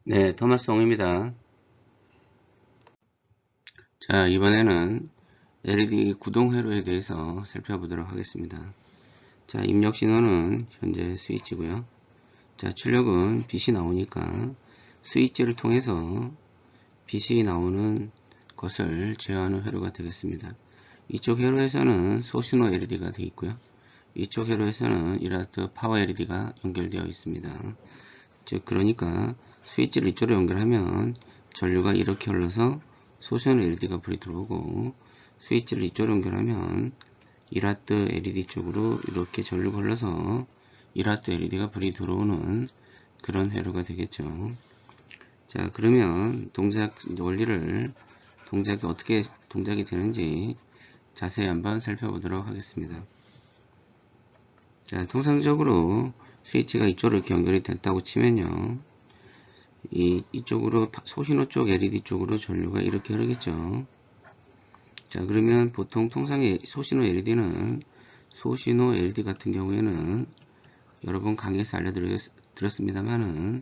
네, 토마스 옹입니다. 자, 이번에는 LED 구동 회로에 대해서 살펴보도록 하겠습니다. 자, 입력 신호는 현재 스위치고요. 자, 출력은 빛이 나오니까 스위치를 통해서 빛이 나오는 것을 제어하는 회로가 되겠습니다. 이쪽 회로에서는 소신호 LED가 되어 있고요. 이쪽 회로에서는 이라트 파워 LED가 연결되어 있습니다. 즉 그러니까 스위치를 이쪽으로 연결하면 전류가 이렇게 흘러서 소션 LED가 불이 들어오고, 스위치를 이쪽으로 연결하면 이라트 LED 쪽으로 이렇게 전류가 흘러서 이라트 LED가 불이 들어오는 그런 회로가 되겠죠. 자, 그러면 동작 원리를, 동작이 어떻게 동작이 되는지 자세히 한번 살펴보도록 하겠습니다. 자, 통상적으로 스위치가 이쪽으로 이렇게 연결이 됐다고 치면요, 이쪽으로 소신호 쪽 LED 쪽으로 전류가 이렇게 흐르겠죠. 자, 그러면 보통 통상의 소신호 LED는, 소신호 LED 같은 경우에는 여러 번 강의에서 알려드렸습니다만은,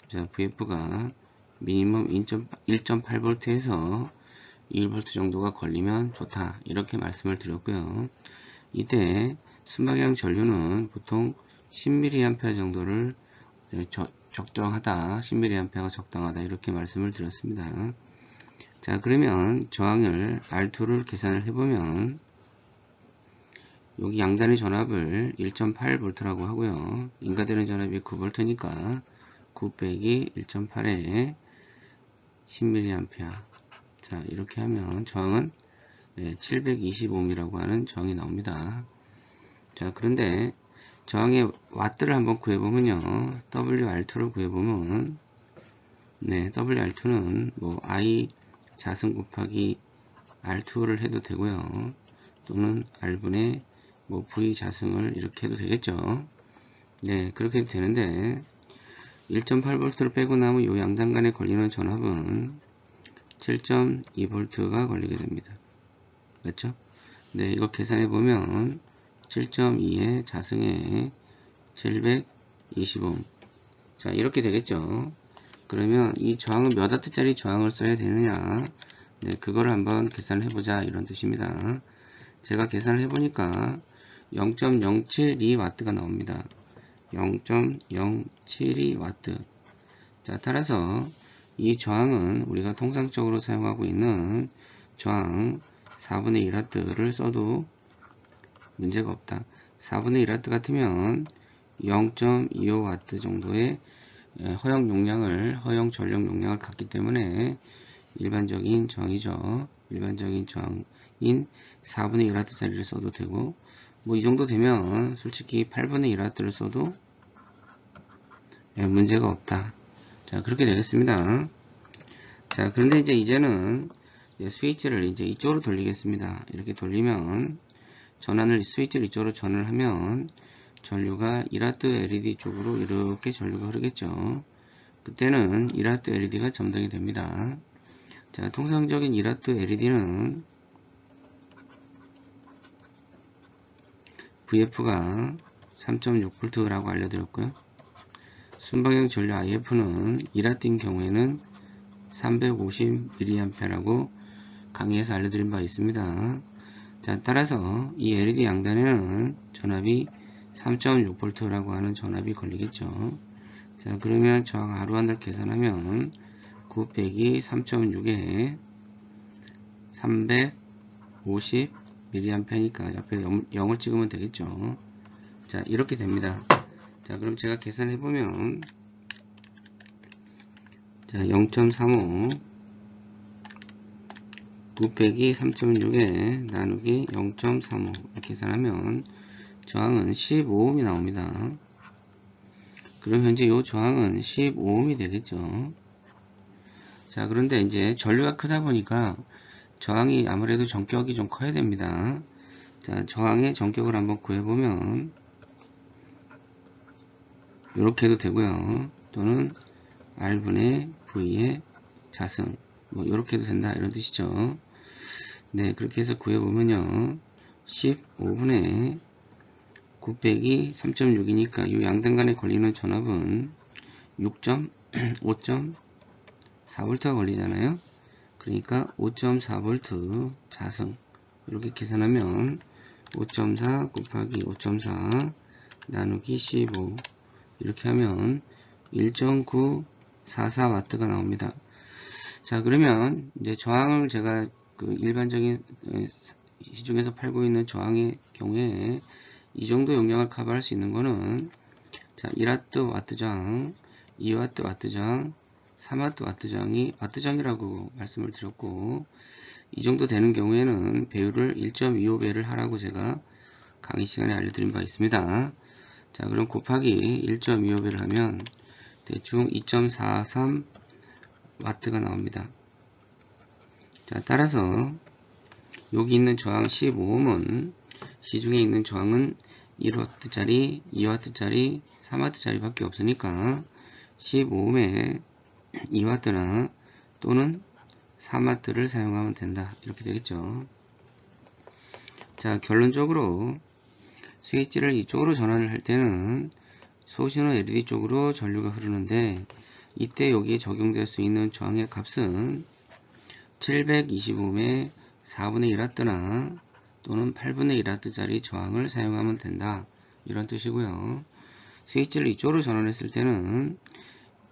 자, VF가 미니멈 1.8V에서 1V 정도가 걸리면 좋다, 이렇게 말씀을 드렸고요. 이때 순방향 전류는 보통 10mA 정도를 적정하다, 10mA가 적당하다, 이렇게 말씀을 드렸습니다. 자, 그러면 저항을 R2를 계산을 해보면 여기 양단의 전압을 1.8V라고 하고요. 인가되는 전압이 9V니까 9 빼기 1.8에 10mA. 자, 이렇게 하면 저항은 725ohm이라고 하는 저항이 나옵니다. 자, 그런데 저항의 와트를 한번 구해보면요, WR2를 구해보면, 네, WR2는 뭐 I 자승 곱하기 R2를 해도 되고요, 또는 R분의 뭐 V 자승을 이렇게 해도 되겠죠. 네, 그렇게 해도 되는데 1.8V를 빼고 나면 이 양단 간에 걸리는 전압은 7.2V가 걸리게 됩니다. 맞죠? 네, 이거 계산해 보면 7.2의 자승에 720ohm. 자, 이렇게 되겠죠. 그러면 이 저항은 몇 와트짜리 저항을 써야 되느냐, 네, 그걸 한번 계산을 해보자, 이런 뜻입니다. 제가 계산을 해보니까 0.072W가 나옵니다. 0.072W. 자, 따라서 이 저항은 우리가 통상적으로 사용하고 있는 저항 4분의 1W를 써도 문제가 없다. 4분의 1W 같으면 0.25W 정도의 허용 전력 용량을 갖기 때문에 일반적인 저항이죠. 일반적인 저항인 4분의 1W짜리를 써도 되고, 뭐 이 정도 되면 솔직히 8분의 1W를 써도 문제가 없다. 자, 그렇게 되겠습니다. 자, 그런데 이제는 스위치를 이제 이쪽으로 돌리겠습니다. 이렇게 돌리면, 스위치를 이쪽으로 전환을 하면 전류가 이라트 LED 쪽으로 이렇게 전류가 흐르겠죠. 그때는 이라트 LED가 점등이 됩니다. 자, 통상적인 이라트 LED는 VF가 3.6V라고 알려드렸고요. 순방향 전류 IF는 이라트인 경우에는 350mA라고 강의에서 알려드린 바 있습니다. 자, 따라서 이 LED 양단에는 전압이 3.6V라고 하는 전압이 걸리겠죠. 자, 그러면 저항 R1을 계산하면 9 빼기 3.6에 350mA니까 옆에 0을 찍으면 되겠죠. 자, 이렇게 됩니다. 자, 그럼 제가 계산해보면, 자, 0.35 9 빼기 3.6에 나누기 0.35 이렇게 계산하면 저항은 15ohm이 나옵니다. 그럼 현재 이 저항은 15ohm이 되겠죠. 자, 그런데 이제 전류가 크다 보니까 저항이 아무래도 전격이 좀 커야 됩니다. 자, 저항의 전격을 한번 구해보면 이렇게 해도 되고요, 또는 R분의 V의 자승, 뭐 이렇게 해도 된다, 이런 뜻이죠. 네, 그렇게 해서 구해보면요, 15분의 9 빼기 3.6이니까 이 양단 간에 걸리는 전압은 5.4V가 걸리잖아요. 그러니까 5.4V 자승 이렇게 계산하면 5.4 곱하기 5.4 나누기 15 이렇게 하면 1.944W가 나옵니다. 자, 그러면 이제 저항을 제가 그 일반적인 시중에서 팔고 있는 저항의 경우에 이 정도 용량을 커버할 수 있는 거는 자, 1W 와트저항, 2W 와트저항, 3W 와트저항이 와트저항이라고 말씀을 드렸고, 이 정도 되는 경우에는 배율을 1.25배를 하라고 제가 강의 시간에 알려드린 바 있습니다. 자, 그럼 곱하기 1.25배를 하면 대충 2.43W가 나옵니다. 자, 따라서 여기 있는 저항 15옴은 시중에 있는 저항은 1W짜리, 2W짜리, 3W짜리 밖에 없으니까 15옴에 2W나 또는 3W를 사용하면 된다. 이렇게 되겠죠. 자, 결론적으로 스위치를 이쪽으로 전환을 할 때는 소신호 LED 쪽으로 전류가 흐르는데 이때 여기에 적용될 수 있는 저항의 값은 725옴의 4분의 1W나 또는 8분의 1W짜리 저항을 사용하면 된다. 이런 뜻이고요. 스위치를 이쪽으로 전환했을 때는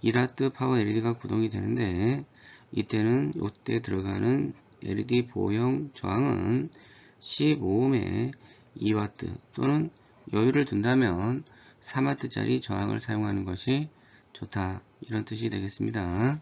1W 파워 LED가 구동이 되는데 이때는 이때 들어가는 LED 보호형 저항은 15옴의 2W 또는 여유를 둔다면 3W짜리 저항을 사용하는 것이 좋다. 이런 뜻이 되겠습니다.